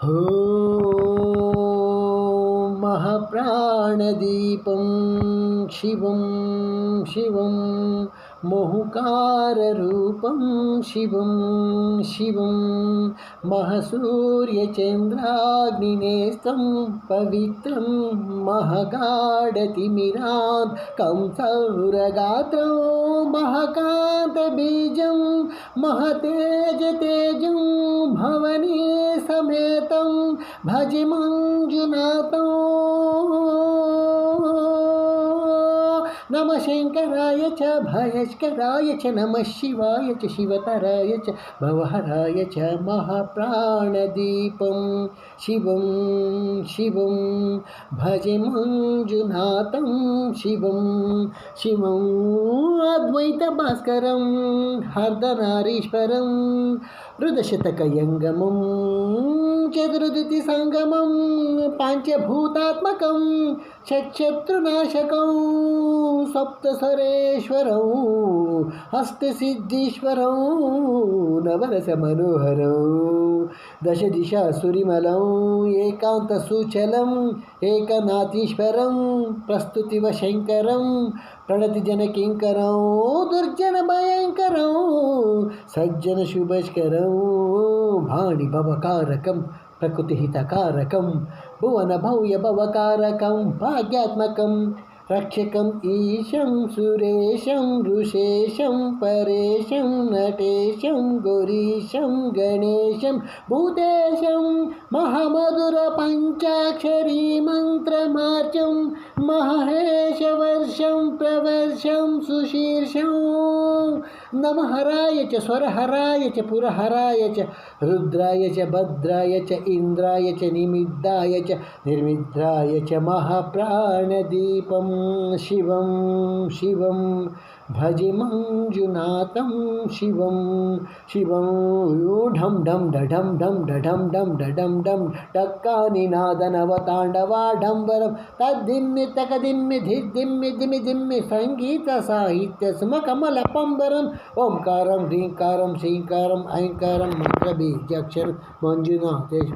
ॐ महाप्राणदीपं शिवं शिवं मोहुकाररूपं शिवं शिवं महसूर्यचन्द्राग्निनेस्तं पवित्रं महागाढतिमिरान्तं सौरगात्रं महाकान्तबीजं महतेजतेजं भवनी समेतं भज मंजुनाथं। नमः शंकराय च भयस्कराय च नमः शिवाय च शिवतराय च भवहराय च महाप्राणदीपं शिवं शिवं भज मंजुनाथं शिवं शिवं अद्वैतभास्करं हर्दनारीश्वरं हृदशतकयङ्गमं चतुर्दितिसङ्गमं पाञ्चभूतात्मकं षट्शत्रुनाशकं सप्तसरेश्वरं हस्तसिद्धीश्वरं नवरसमनोहरं दशदिशासुरिमलं एकान्तसुचलम् एकनाथीश्वरं प्रस्तुतिवशङ्करं प्रणतिजनकिङ्करं दुर्जनभयङ्करं सज्जनशुभस्करं भाणिभवकारकं प्रकृतिहितकारकं भुवनभव्यभवकारकं भाग्यात्मकं रक्षकम् ईशं सुरेशं ऋषेशं परेशं नटेशं गौरीशं गणेशं भूतेशं महामधुरपञ्चाक्षरी मन्त्रमार्चं महेशवर्षं प्रवर्षं सुशीर्षं नमहराय च स्वरहराय च पुरहराय च रुद्राय च भद्राय च इन्द्राय च निमिद्धाय च निर्मिद्धाय च महाप्राणदीपं शिवं शिवं भज मंजुनाथं शिवं शिवं ढं ढं ढं ढं ढं ढं ढं ढं डक्कानिनादनवताण्डवाडम्बरं तद्दिम्मि तकदिम्मि धिद्दिम्मि दिमि दिम्मि सङ्गीतसाहित्यस्मकमलपम्बरम् ओंकारं ह्रीङ्कारं श्रीङ्कारं ऐङ्कारं मन्त्रबीजाक्षरं मंजुनाथेश्वरम्।